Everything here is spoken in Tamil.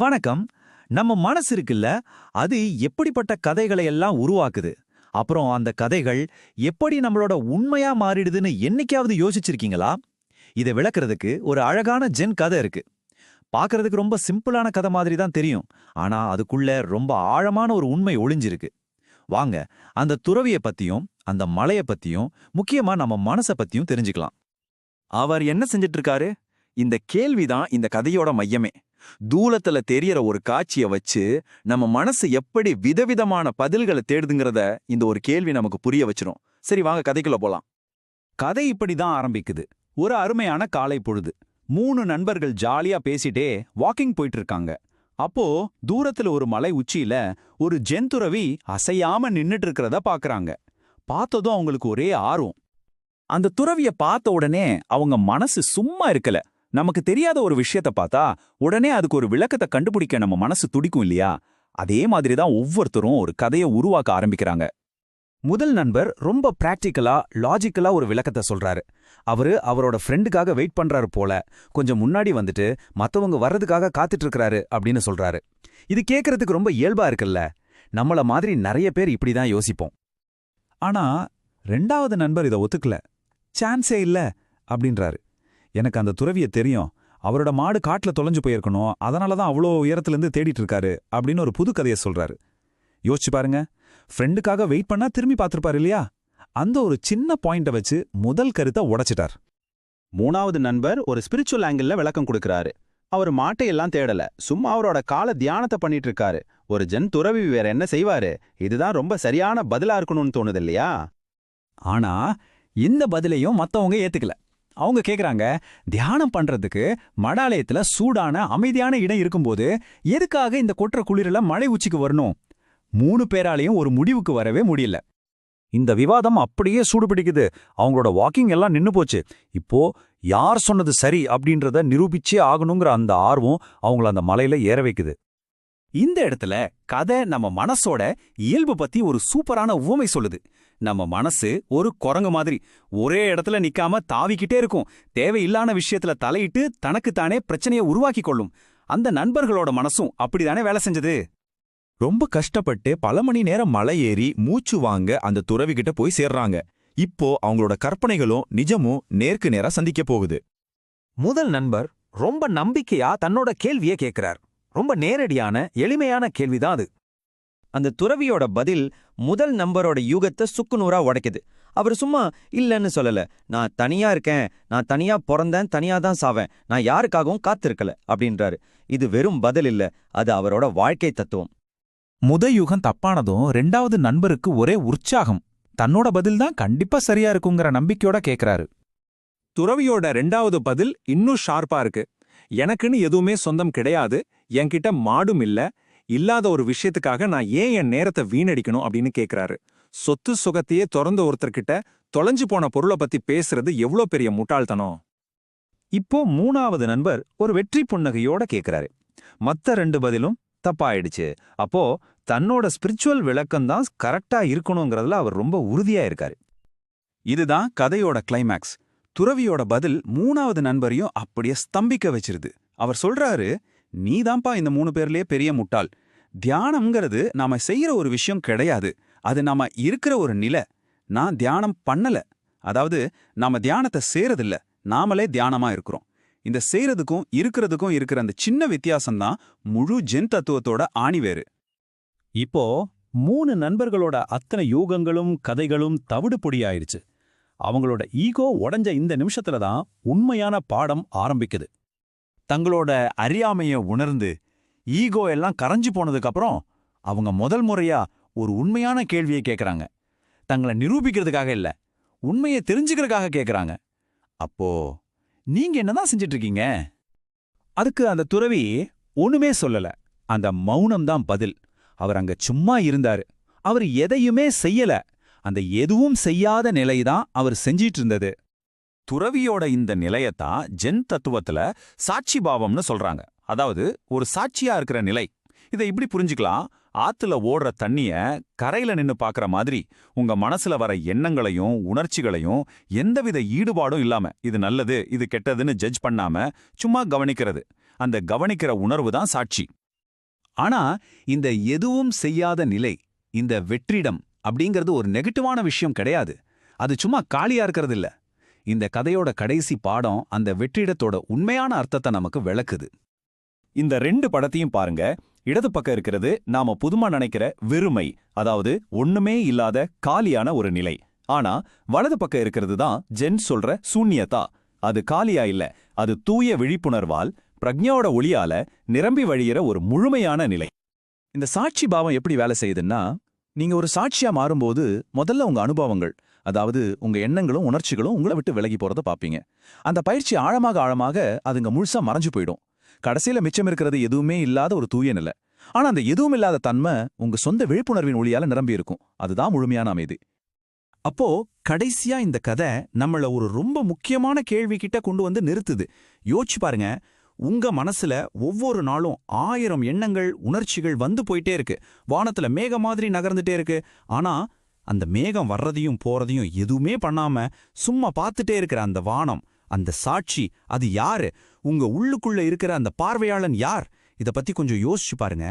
வணக்கம். நம்ம மனசு இருக்குல்ல, அது எப்படிப்பட்ட கதைகளை எல்லாம் உருவாக்குது. அப்புறம் அந்த கதைகள் எப்படி நம்மளோட உண்மையா மாறிடுதுன்னு என்னைக்காவது யோசிச்சிருக்கீங்களா? இதை விளக்குறதுக்கு ஒரு அழகான ஜென் கதை இருக்கு. பார்க்கறதுக்கு ரொம்ப சிம்பிளான கதை மாதிரி தான் தெரியும். ஆனா அதுக்குள்ள ரொம்ப ஆழமான ஒரு உண்மை ஒளிஞ்சிருக்கு. வாங்க, அந்த துறவிய பத்தியும் அந்த மலைய பத்தியும் முக்கியமா நம்ம மனச பத்தியும் தெரிஞ்சுக்கலாம். அவர் என்ன செஞ்சிட்டு இருக்காரு? இந்த கேள்விதான் இந்த கதையோட மையமே. தூலத்துல தெரியற ஒரு காட்சிய வச்சு நம்ம மனசு எப்படி விதவிதமான பதில்களை தேடுதுங்கிறத இந்த ஒரு கேள்வி நமக்கு புரிய வச்சிரும். சரி, வாங்க கதைக்குள்ள போலாம். கதை இப்படிதான் ஆரம்பிக்குது. ஒரு அருமையான காலை பொழுது. 3 நண்பர்கள் ஜாலியா பேசிட்டே வாக்கிங் போயிட்டு இருக்காங்க. அப்போ தூரத்துல ஒரு மலை உச்சியில ஒரு ஜென்துறவி அசையாம நின்னுட்டு இருக்கிறத பாக்குறாங்க. பார்த்ததும் அவங்களுக்கு ஒரே ஆர்வம். அந்த துறவிய பார்த்த உடனே அவங்க மனசு சும்மா இருக்கல. நமக்கு தெரியாத ஒரு விஷயத்த பார்த்தா உடனே அதுக்கு ஒரு விளக்கத்தை கண்டுபிடிக்க நம்ம மனசு துடிக்கும் இல்லையா? அதே மாதிரி தான் ஒவ்வொருத்தரும் ஒரு கதையை உருவாக்க ஆரம்பிக்கிறாங்க. முதல் நண்பர் ரொம்ப பிராக்டிக்கலா லாஜிக்கலா ஒரு விளக்கத்தை சொல்றாரு. அவரோட ஃப்ரெண்டுக்காக வெயிட் பண்றாரு போல, கொஞ்சம் முன்னாடி வந்துட்டு மத்தவங்க வர்றதுக்காக காத்துட்டு இருக்காரு அப்படின்னு சொல்றாரு. இது கேட்கறதுக்கு ரொம்ப இயல்பா இருக்குல்ல? நம்மள மாதிரி நிறைய பேர் இப்படிதான் யோசிப்போம். ஆனா 2வது நண்பர் இதை ஒத்துக்கல. சான்ஸே இல்ல அப்படின்றாரு. எனக்கு அந்த துறவிய தெரியும், அவரோட மாடு காட்டுல தொலைஞ்சு போயிருக்கணும், அதனாலதான் அவ்வளோ உயரத்திலிருந்து தேடிட்டு இருக்காரு அப்படின்னு ஒரு புது கதையை சொல்றாரு. யோசிச்சு பாருங்க, ஃப்ரெண்டுக்காக வெயிட் பண்ணா திரும்பி பார்த்திருப்பாரு இல்லையா? அந்த ஒரு சின்ன பாயிண்ட வச்சு முதல் கருத்தை உடைச்சிட்டார். 3வது நண்பர் ஒரு ஸ்பிரிச்சுவல் ஆங்கிள் விளக்கம் கொடுக்கறாரு. அவர் மாட்டையெல்லாம் தேடல, சும்மா அவரோட கால தியானத்தை பண்ணிட்டு இருக்காரு. ஒரு ஜென் துறவி வேற என்ன செய்வாரு? இதுதான் ரொம்ப சரியான பதிலா இருக்கணும்னு தோணுது இல்லையா? ஆனா இந்த பதிலையும் மத்தவங்க ஏத்துக்கல. அவங்க கேக்குறாங்க, தியானம் பண்றதுக்கு மடாலயத்துல சூடான அமைதியான இடம் இருக்கும்போது எதுக்காக இந்த கொற்ற குளிரில மலை உச்சிக்கு வரணும்? 3 பேராலையும் ஒரு முடிவுக்கு வரவே முடியல. இந்த விவாதம் அப்படியே சூடுபிடிக்குது. அவங்களோட வாக்கிங் எல்லாம் நின்னு போச்சு. இப்போ யார் சொன்னது சரி அப்படின்றத நிரூபிச்சே ஆகணுங்கிற அந்த ஆர்வம் அவங்கள அந்த மலையில ஏற வைக்குது. இந்த இடத்துல கதை நம்ம மனசோட இயல்பு பத்தி ஒரு சூப்பரான உவமை சொல்லுது. நம்ம மனசு ஒரு குரங்கு மாதிரி ஒரே இடத்துல நிக்காம தாவிக்கிட்டே இருக்கும். தேவையில்லான விஷயத்துல தலையிட்டு தனக்குத்தானே பிரச்சனையை உருவாக்கி கொள்ளும். அந்த நண்பர்களோட மனசும் அப்படிதானே வேலை செஞ்சது. ரொம்ப கஷ்டப்பட்டு பல மணி நேரம் மலை ஏறி மூச்சு வாங்க அந்த துறவிகிட்ட போய் சேர்றாங்க. இப்போ அவங்களோட கற்பனைகளும் நிஜமும் நேருக்கு நேரா சந்திக்க போகுது. முதல் நண்பர் ரொம்ப நம்பிக்கையா தன்னோட கேள்வியை கேட்கிறார். ரொம்ப நேரடியான எளிமையான கேள்விதான் அது. அந்த துறவியோட பதில் முதல் நம்பரோட யூகத்தை சுக்குநூறா உடைக்குது. அவர் சும்மா இல்லன்னு சொல்லல. நான் தனியா இருக்கேன், நான் தனியா பிறந்தேன், தனியா தான் சாவேன், நான் யாருக்காகவும் காத்திருக்கல அப்படின்றாரு. இது வெறும் பதில் இல்ல, அது அவரோட வாழ்க்கை தத்துவம். யுகம் தப்பானதும் 2வது நண்பருக்கு ஒரே உற்சாகம். தன்னோட பதில் தான் கண்டிப்பா சரியா இருக்குங்கிற நம்பிக்கையோட கேக்குறாரு. துறவியோட 2வது பதில் இன்னும் ஷார்ப்பா இருக்கு. எனக்குன்னு எதுவுமே சொந்தம் கிடையாது, என்கிட்ட மாடும் இல்ல, இல்லாத ஒரு விஷயத்துக்காக நான் ஏன் என் நேரத்தை வீணடிக்கணும் அப்படின்னு கேக்குறாரு. சொத்து சுகத்தையே திறந்த ஒருத்தர்கிட்ட தொலைஞ்சு போன பொருளை பத்தி பேசுறது எவ்வளோ பெரிய முட்டாள்தனம். இப்போ 3வது நண்பர் ஒரு வெற்றி புன்னகையோட கேக்குறாரு. மத்த 2 பதிலும் தப்பாயிடுச்சு. அப்போ தன்னோட ஸ்பிரிச்சுவல் விளக்கம்தான் கரெக்டா இருக்கணுங்கிறதுல அவர் ரொம்ப உறுதியா இருக்காரு. இதுதான் கதையோட கிளைமேக்ஸ். துறவியோட பதில் 3வது நண்பரையும் அப்படியே ஸ்தம்பிக்க வச்சிருது. அவர் சொல்றாரு, நீதான்ப்பா இந்த 3 பேர்லயே பெரிய முட்டாள். தியானம்ங்கிறது நாம செய்யற ஒரு விஷயம் கிடையாது, அது நாம இருக்கிற ஒரு நிலை. நான் தியானம் பண்ணல, அதாவது நாம தியானத்தை செய்யறதில்ல, நாமளே தியானமா இருக்கிறோம். இந்த செய்யறதுக்கும் இருக்கிறதுக்கும் இருக்கிற அந்த சின்ன வித்தியாசம்தான் முழு ஜென் தத்துவத்தோட ஆணிவேறு. இப்போ 3 நண்பர்களோட அத்தனை யூகங்களும் கதைகளும் தவிடு பொடியாயிருச்சு. அவங்களோட ஈகோ உடைஞ்ச இந்த நிமிஷத்துல தான் உண்மையான பாடம் ஆரம்பிக்குது. தங்களோட அறியாமைய உணர்ந்து ஈகோ எல்லாம் கரைஞ்சு போனதுக்கு அப்புறம் அவங்க முதல் முறையா ஒரு உண்மையான கேள்வியை கேட்கறாங்க. தங்களை நிரூபிக்கிறதுக்காக இல்ல, உண்மையை தெரிஞ்சுக்கிறதுக்காக கேட்கறாங்க. அப்போ நீங்க என்னதான் செஞ்சிட்டு இருக்கீங்க? அதுக்கு அந்த துறவி ஒண்ணுமே சொல்லல. அந்த மௌனம்தான் பதில். அவர் அங்க சும்மா இருந்தாரு. அவர் எதையுமே செய்யல. அந்த எதுவும் செய்யாத நிலைதான் அவர் செஞ்சிட்டு இருந்தது. துறவியோட இந்த நிலையத்தான் ஜென் தத்துவத்துல சாட்சி பாவம்னு சொல்றாங்க. அதாவது ஒரு சாட்சியா இருக்கிற நிலை. இதை இப்படி புரிஞ்சுக்கலாம், ஆத்துல ஓடுற தண்ணிய கரையில நின்னு பாக்குற மாதிரி உங்க மனசுல வர எண்ணங்களையும் உணர்ச்சிகளையும் எந்தவித ஈடுபாடும் இல்லாம இது நல்லது இது கெட்டதுன்னு ஜட்ஜ் பண்ணாம சும்மா கவனிக்கிறது. அந்த கவனிக்கிற உணர்வு தான் சாட்சி. ஆனா இந்த எதுவும் செய்யாத நிலை, இந்த வெற்றிடம் அப்படிங்கிறது ஒரு நெகட்டிவான விஷயம் கிடையாது. அது சும்மா காலியா இருக்கிறது இல்ல. இந்த கதையோட கடைசி பாடம் அந்த வெற்றிடத்தோட உண்மையான அர்த்தத்தை நமக்கு விளக்குது. இந்த 2 படத்தையும் பாருங்க. இடது பக்கம் இருக்கிறது நாம புதுமா நினைக்கிற வெறுமை, அதாவது ஒண்ணுமே இல்லாத காலியான ஒரு நிலை. ஆனா வலது பக்கம் இருக்கிறது தான் ஜென் சொல்ற சூன்யதா. அது காலியா இல்ல, அது தூய விழிப்புணர்வால் பிரக்ஞாவோட ஒளியால நிரம்பி வழியிற ஒரு முழுமையான நிலை. இந்த சாட்சி பாவம் எப்படி வேலை செய்யுதுன்னா, நீங்க ஒரு சாட்சியா மாறும்போது முதல்ல உங்க அனுபவங்கள், அதாவது உங்க எண்ணங்களும் உணர்ச்சிகளும் உங்களை விட்டு விலகி போறத பாப்பீங்க. அந்த பயிற்சி ஆழமாக ஆழமாக அதுங்க முழுசா மறைஞ்சு போயிடும். கடைசியில மிச்சம் இருக்கிறது எதுவுமே இல்லாத ஒரு தூய நிலை. ஆனா அந்த எதுவும் இல்லாத தன்மை உங்க சொந்த விழிப்புணர்வின் ஒளியால நிரம்பி இருக்கும். அதுதான் முழுமையான அமைதி. அப்போ கடைசியா இந்த கதை நம்மள ஒரு ரொம்ப முக்கியமான கேள்வி கிட்ட கொண்டு வந்து நிறுத்துது. யோசிச்சு பாருங்க, உங்க மனசுல ஒவ்வொரு நாளும் 1000 எண்ணங்கள் உணர்ச்சிகள் வந்து போயிட்டே இருக்கு. வானத்துல மேகம் மாதிரி நகர்ந்துட்டே இருக்கு. ஆனா அந்த மேகம் வர்றதையும் போறதையும் எதுவுமே பண்ணாம சும்மா பார்த்துட்டே இருக்கிற அந்த வானம், அந்த சாட்சி, அது யாரு? உங்க உள்ளுக்குள்ள இருக்கிற அந்த பார்வையாளன் யார்? இத பத்தி கொஞ்சம் யோசிச்சு பாருங்க.